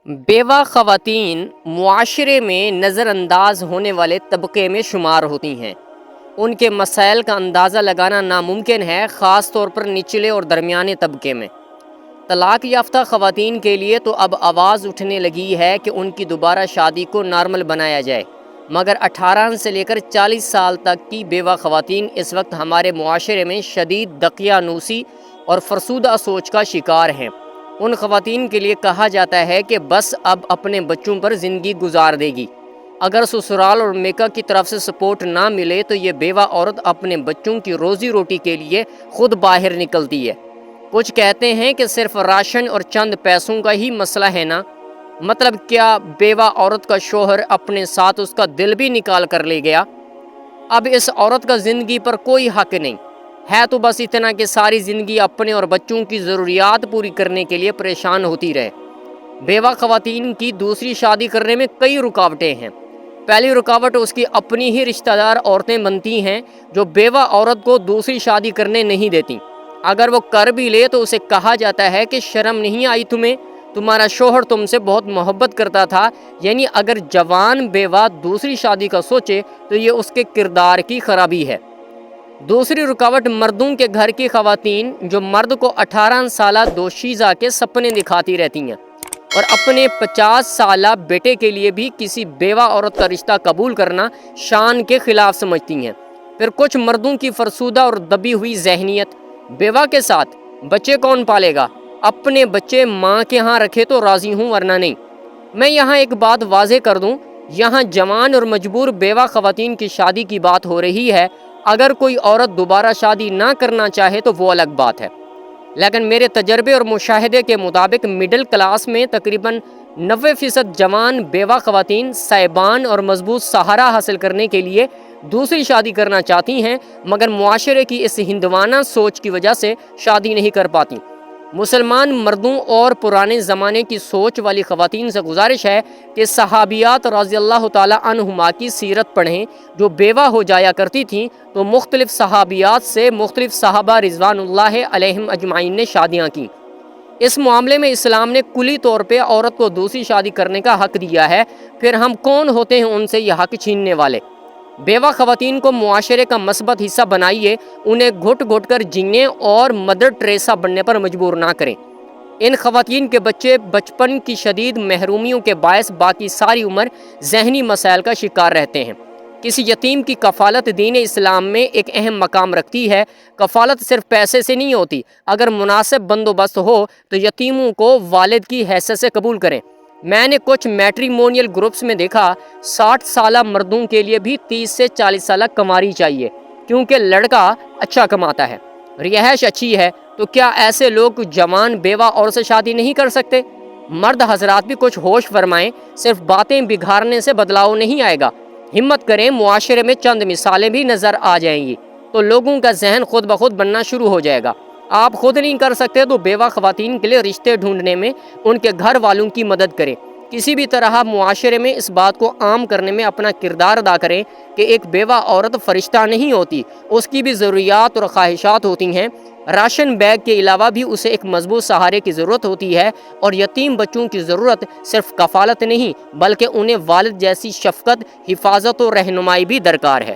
بیوہ خواتین معاشرے میں نظر انداز ہونے والے طبقے میں شمار ہوتی ہیں۔ ان کے مسائل کا اندازہ لگانا ناممکن ہے، خاص طور پر نچلے اور درمیانے طبقے میں۔ طلاق یافتہ خواتین کے لیے تو اب آواز اٹھنے لگی ہے کہ ان کی دوبارہ شادی کو نارمل بنایا جائے، مگر 18 سے لے کر 40 سال تک کی بیوہ خواتین اس وقت ہمارے معاشرے میں شدید دقیانوسی اور فرسودہ سوچ کا شکار ہیں۔ ان خواتین کے لیے کہا جاتا ہے کہ بس اب اپنے بچوں پر زندگی گزار دے گی۔ اگر سسرال اور میکہ کی طرف سے سپورٹ نہ ملے تو یہ بیوہ عورت اپنے بچوں کی روزی روٹی کے لیے خود باہر نکلتی ہے۔ کچھ کہتے ہیں کہ صرف راشن اور چند پیسوں کا ہی مسئلہ ہے نا، مطلب کیا بیوہ عورت کا شوہر اپنے ساتھ اس کا دل بھی نکال کر لے گیا؟ اب اس عورت کا زندگی پر کوئی حق نہیں ہے، تو بس اتنا کہ ساری زندگی اپنے اور بچوں کی ضروریات پوری کرنے کے لیے پریشان ہوتی رہے۔ بیوہ خواتین کی دوسری شادی کرنے میں کئی رکاوٹیں ہیں۔ پہلی رکاوٹ اس کی اپنی ہی رشتہ دار عورتیں بنتی ہیں جو بیوہ عورت کو دوسری شادی کرنے نہیں دیتی۔ اگر وہ کر بھی لے تو اسے کہا جاتا ہے کہ شرم نہیں آئی تمہیں، تمہارا شوہر تم سے بہت محبت کرتا تھا۔ یعنی اگر جوان بیوہ دوسری شادی کا سوچے تو یہ اس کے کردار کی خرابی ہے۔ دوسری رکاوٹ مردوں کے گھر کی خواتین جو مرد کو 18 سالہ دوشیزہ کے سپنے دکھاتی رہتی ہیں اور اپنے 50 سالہ بیٹے کے لیے بھی کسی بیوہ عورت کا رشتہ قبول کرنا شان کے خلاف سمجھتی ہیں۔ پھر کچھ مردوں کی فرسودہ اور دبی ہوئی ذہنیت، بیوہ کے ساتھ بچے کون پالے گا؟ اپنے بچے ماں کے ہاں رکھے تو راضی ہوں ورنہ نہیں۔ میں یہاں ایک بات واضح کر دوں، یہاں جوان اور مجبور بیوہ خواتین کی شادی کی بات ہو رہی ہے۔ اگر کوئی عورت دوبارہ شادی نہ کرنا چاہے تو وہ الگ بات ہے، لیکن میرے تجربے اور مشاہدے کے مطابق مڈل کلاس میں تقریباً 90% جوان بیوہ خواتین سائبان اور مضبوط سہارا حاصل کرنے کے لیے دوسری شادی کرنا چاہتی ہیں، مگر معاشرے کی اس ہندوانہ سوچ کی وجہ سے شادی نہیں کر پاتی۔ مسلمان مردوں اور پرانے زمانے کی سوچ والی خواتین سے گزارش ہے کہ صحابیات رضی اللہ تعالی عنہما کی سیرت پڑھیں، جو بیوہ ہو جایا کرتی تھیں تو مختلف صحابیات سے مختلف صحابہ رضوان اللہ علیہم اجمعین نے شادیاں کی۔ اس معاملے میں اسلام نے کلی طور پہ عورت کو دوسری شادی کرنے کا حق دیا ہے، پھر ہم کون ہوتے ہیں ان سے یہ حق چھیننے والے؟ بیوہ خواتین کو معاشرے کا مثبت حصہ بنائیے، انہیں گھٹ گھٹ کر جینے اور مدر ٹریسا بننے پر مجبور نہ کریں۔ ان خواتین کے بچے بچپن کی شدید محرومیوں کے باعث باقی ساری عمر ذہنی مسائل کا شکار رہتے ہیں۔ کسی یتیم کی کفالت دین اسلام میں ایک اہم مقام رکھتی ہے۔ کفالت صرف پیسے سے نہیں ہوتی، اگر مناسب بندوبست ہو تو یتیموں کو والد کی حیثیت سے قبول کریں۔ میں نے کچھ میٹریمونیل گروپس میں دیکھا 60 سالہ مردوں کے لیے بھی 30 سے 40 سالہ کماری چاہیے، کیونکہ لڑکا اچھا کماتا ہے، رہائش اچھی ہے۔ تو کیا ایسے لوگ جوان بیوہ اور سے شادی نہیں کر سکتے؟ مرد حضرات بھی کچھ ہوش فرمائیں، صرف باتیں بگھارنے سے بدلاؤ نہیں آئے گا۔ ہمت کریں، معاشرے میں چند مثالیں بھی نظر آ جائیں گی تو لوگوں کا ذہن خود بخود بننا شروع ہو جائے گا۔ آپ خود نہیں کر سکتے تو بیوہ خواتین کے لیے رشتے ڈھونڈنے میں ان کے گھر والوں کی مدد کریں۔ کسی بھی طرح معاشرے میں اس بات کو عام کرنے میں اپنا کردار ادا کریں کہ ایک بیوہ عورت فرشتہ نہیں ہوتی، اس کی بھی ضروریات اور خواہشات ہوتی ہیں۔ راشن بیگ کے علاوہ بھی اسے ایک مضبوط سہارے کی ضرورت ہوتی ہے، اور یتیم بچوں کی ضرورت صرف کفالت نہیں بلکہ انہیں والد جیسی شفقت، حفاظت و رہنمائی بھی درکار ہے۔